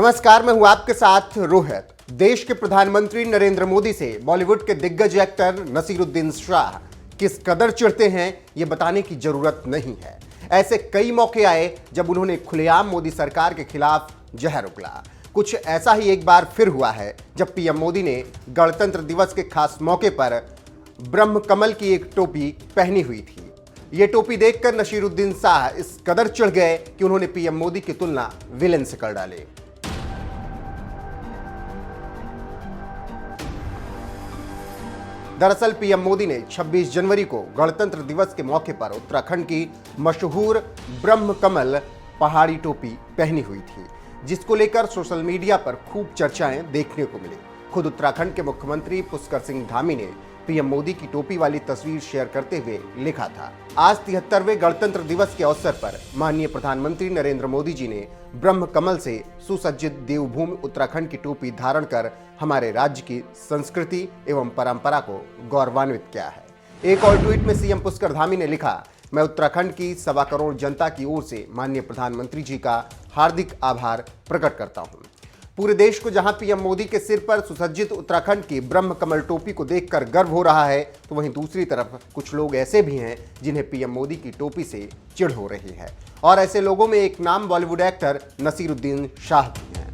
नमस्कार, मैं हूं आपके साथ रोहित। देश के प्रधानमंत्री नरेंद्र मोदी से बॉलीवुड के दिग्गज एक्टर नसीरुद्दीन शाह किस कदर चिढ़ते हैं ये बताने की जरूरत नहीं है। ऐसे कई मौके आए जब उन्होंने खुलेआम मोदी सरकार के खिलाफ जहर उगला। कुछ ऐसा ही एक बार फिर हुआ है जब पीएम मोदी ने गणतंत्र दिवस के खास मौके पर ब्रह्म कमल की एक टोपी पहनी हुई थी। ये टोपी देखकर नसीरुद्दीन शाह इस कदर चिढ़ गए कि उन्होंने पीएम मोदी की तुलना विलेन से कर डाली। दरअसल पीएम मोदी ने 26 जनवरी को गणतंत्र दिवस के मौके पर उत्तराखंड की मशहूर ब्रह्म कमल पहाड़ी टोपी पहनी हुई थी, जिसको लेकर सोशल मीडिया पर खूब चर्चाएं देखने को मिली। खुद उत्तराखंड के मुख्यमंत्री पुष्कर सिंह धामी ने पीएम मोदी की टोपी वाली तस्वीर शेयर करते हुए लिखा था, आज 73वें गणतंत्र दिवस के अवसर पर माननीय प्रधानमंत्री नरेंद्र मोदी जी ने ब्रह्म कमल से सुसज्जित देवभूमि उत्तराखंड की टोपी धारण कर हमारे राज्य की संस्कृति एवं परंपरा को गौरवान्वित किया है। एक और ट्वीट में सीएम पुष्कर धामी ने लिखा, मैं उत्तराखंड की 1.25 करोड़ जनता की ओर से माननीय प्रधानमंत्री जी का हार्दिक आभार प्रकट करता हूं। पूरे देश को जहां पीएम मोदी के सिर पर सुसज्जित उत्तराखंड की ब्रह्म कमल टोपी को देखकर गर्व हो रहा है, तो वहीं दूसरी तरफ कुछ लोग ऐसे भी हैं जिन्हें पीएम मोदी की टोपी से चिढ़ हो रही है। और ऐसे लोगों में एक नाम बॉलीवुड एक्टर नसीरुद्दीन शाह भी हैं,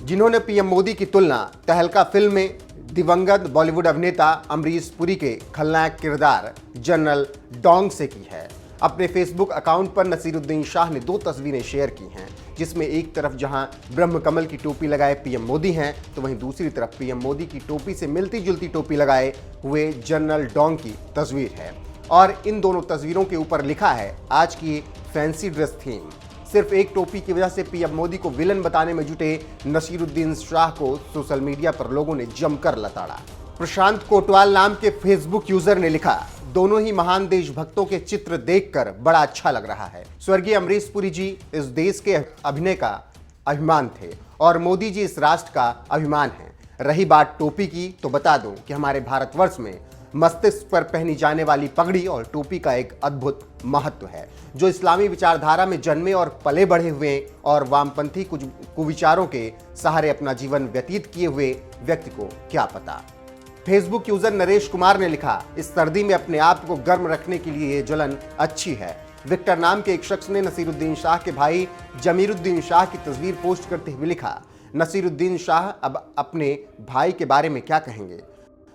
जिन्होंने पीएम मोदी की तुलना तहलका फिल्म में दिवंगत बॉलीवुड अभिनेता अमरीश पुरी के खलनायक किरदार जनरल डोंग से की है। अपने फेसबुक अकाउंट पर नसीरुद्दीन शाह ने 2 तस्वीरें शेयर की हैं, जिसमें एक तरफ जहां ब्रह्म कमल की टोपी लगाए पीएम मोदी हैं, तो वहीं दूसरी तरफ पीएम मोदी की टोपी से मिलती जुलती टोपी लगाए हुए जनरल डोंग की तस्वीर है। और इन दोनों तस्वीरों के ऊपर लिखा है, आज की फैंसी ड्रेस थीम। सिर्फ एक टोपी की वजह से पीएम मोदी को विलन बताने में जुटे नसीरुद्दीन शाह को सोशल मीडिया पर लोगों ने जमकर लताड़ा। प्रशांत कोटवाल नाम के फेसबुक यूजर ने लिखा, दोनों ही महान देशभक्तों के चित्र देखकर बड़ा अच्छा लग रहा है। स्वर्गीय अमरीश पुरी जी इस देश के अभिनय का अभिमान थे और मोदी जी इस राष्ट्र का अभिमान है। रही बात टोपी की, तो बता दूं कि हमारे भारतवर्ष में मस्तिष्क पर पहनी जाने वाली पगड़ी और टोपी का एक अद्भुत महत्व है, जो इस्लामी विचारधारा में जन्मे और पले बढ़े हुए और वामपंथी कुछ कुविचारों के सहारे अपना जीवन व्यतीत किए हुए व्यक्ति को क्या पता। फेसबुक यूजर नरेश कुमार ने लिखा, इस सर्दी में अपने आप को गर्म रखने के लिए ये जलन अच्छी है। विक्टर नाम के एक शख्स ने नसीरुद्दीन शाह के भाई जमीरुद्दीन शाह की तस्वीर पोस्ट करते हुए लिखा, नसीरुद्दीन शाह अब अपने भाई के बारे में क्या कहेंगे।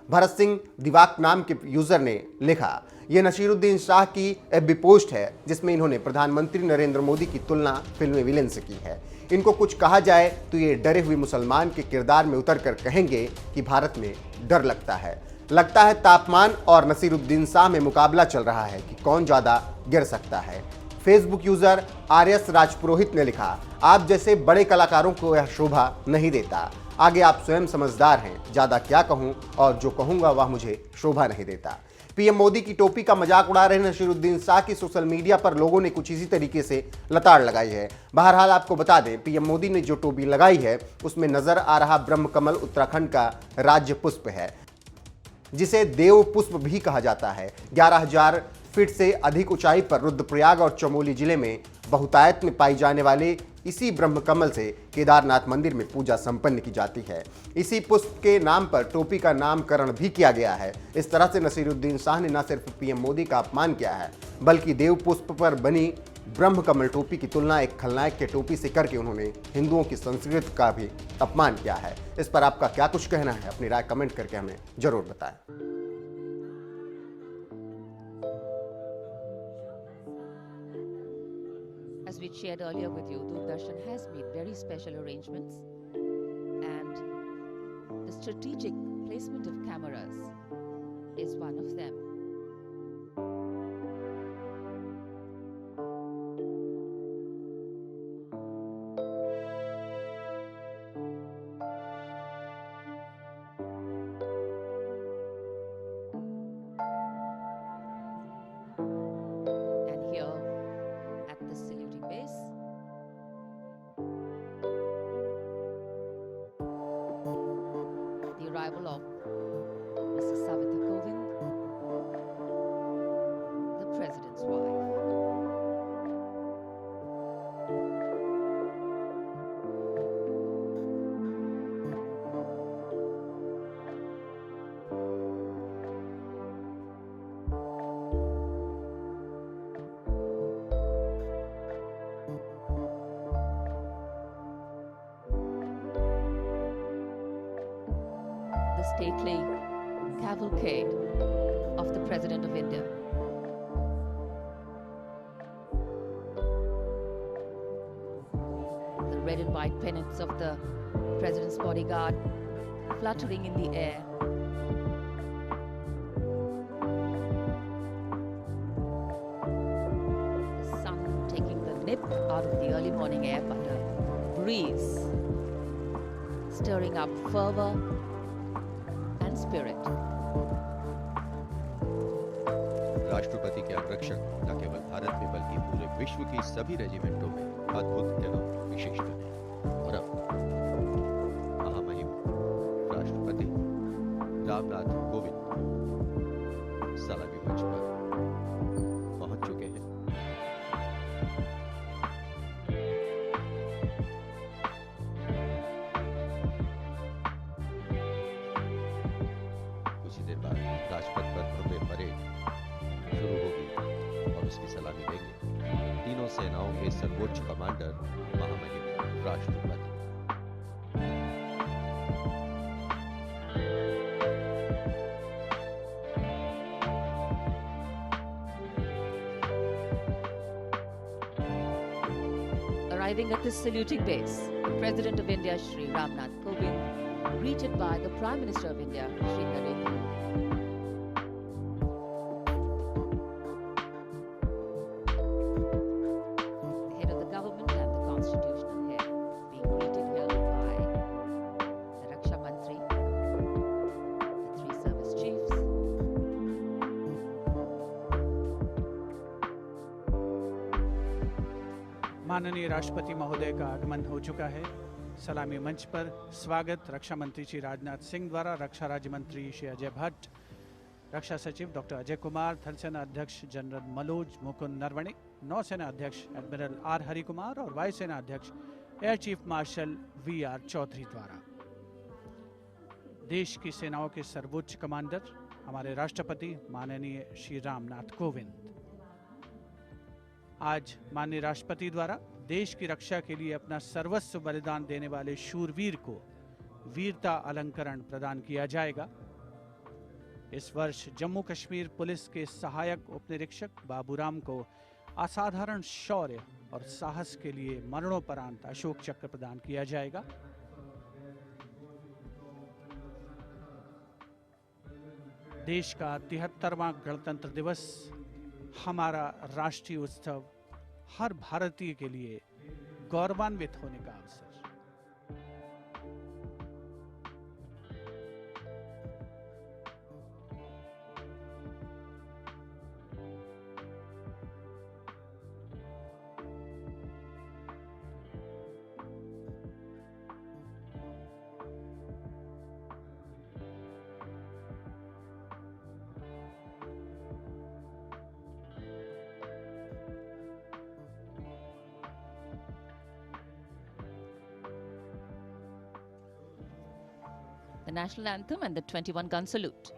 भरत सिंह दिवाक नाम के यूजर ने लिखा, यह नसीरुद्दीन शाह की एफबी पोस्ट है, जिसमें इन्होंने प्रधानमंत्री नरेंद्र मोदी की तुलना फिल्म विलेन से की है। इनको कुछ कहा जाए तो ये डरे हुए मुसलमान के किरदार में उतरकर कहेंगे कि भारत में डर लगता है तापमान और नसीरुद्दीन शाह में मुकाबला चल रहा है कि कौन ज्यादा गिर सकता है। फेसबुक यूजर आर्यस राजपुरोहित ने लिखा, आप जैसे बड़े कलाकारों को यह शोभा नहीं देता। आगे आप स्वयं समझदार हैं, ज्यादा क्या कहूं और जो कहूंगा वह मुझे शोभा नहीं देता। पीएम मोदी की टोपी का मजाक उड़ा रहे नसीरुद्दीन शाह की सोशल मीडिया पर लोगों ने कुछ इसी तरीके से लताड़ लगाई है। बहरहाल आपको बता दें, पीएम मोदी ने जो टोपी लगाई है उसमें नजर आ रहा ब्रह्म कमल उत्तराखंड का राज्य पुष्प है, जिसे देव पुष्प भी कहा जाता है। 11,000 फीट से अधिक ऊंचाई पर रुद्रप्रयाग और चमोली जिले में बहुतायत में पाई जाने वाले इसी ब्रह्म कमल से केदारनाथ मंदिर में पूजा संपन्न की जाती है। इसी पुष्प के नाम पर टोपी का नामकरण भी किया गया है। इस तरह से नसीरुद्दीन शाह ने न सिर्फ पीएम मोदी का अपमान किया है, बल्कि देव पुष्प पर बनी ब्रह्म कमल टोपी की तुलना एक खलनायक के टोपी से करके उन्होंने हिंदुओं की संस्कृति का भी अपमान किया है। इस पर आपका क्या कुछ कहना है, अपनी राय कमेंट करके हमें जरूर बताएं। As we shared earlier with you, Doordarshan has made very special arrangements, and the strategic placement of cameras is one of them. And here at the saluting base, the arrival of Mrs. Savitha Kovind, the President's wife. the stately cavalcade of the President of India. The red and white pennants of the President's bodyguard fluttering in the air. The sun taking the nip out of the early morning air, but a breeze stirring up fervor and spirit. राष्ट्रपति के अंगरक्षक न केवल भारत में बल्कि पूरे विश्व की सभी रेजिमेंटों में अद्भुत एवं विशिष्ट हैं। और अब महामहिम राष्ट्रपति रामनाथ कोविंद सलामी मंच पर पहुंच चुके हैं। कुछ ही देर बाद राजपथ पर भव्य परेड शुरू होगी और उसकी सलामी लेंगे तीनों सेनाओं के सर्वोच्च कमांडर महामहिम राष्ट्रपति। Arriving at the saluting base, the President of India, Shri Ramnath Kovind, greeted by the Prime Minister of India, Shri Narendra Modi. The head of the government and the constitutional head being greeted here by the Raksha Mantri, the three service chiefs, माननीय राष्ट्रपति महोदय का आगमन हो चुका है। सलामी मंच पर स्वागत रक्षा मंत्री श्री राजनाथ सिंह द्वारा रक्षा राज्य मंत्री श्री अजय भट्ट, रक्षा सचिव डॉक्टर अजय कुमार, थल सेना अध्यक्ष जनरल मनोज मुकुंद नरवणे, नौसेना अध्यक्ष एडमिरल आर हरि कुमार और वायुसेना अध्यक्ष air chief marshal V R Chaudhary द्वारा। देश की सेनाओं के सर्वोच्च कमांडर हमारे राष्ट्रपति माननीय श्री रामनाथ कोविंद आज माननीय राष्ट्रपति द्वारा देश की रक्षा के लिए अपना सर्वस्व बलिदान देने वाले शूरवीर को वीरता अलंकरण प्रदान किया जाएगा। इस वर्ष जम्मू कश्मीर पुलिस के सहायक उपनिरीक्षक बाबूराम को असाधारण शौर्य और साहस के लिए मरणोपरांत अशोक चक्र प्रदान किया जाएगा। देश का 73वां गणतंत्र दिवस हमारा राष्ट्रीय उत्सव हर भारतीय के लिए गौरवान्वित होने का अवसर। the national anthem and the 21-gun salute.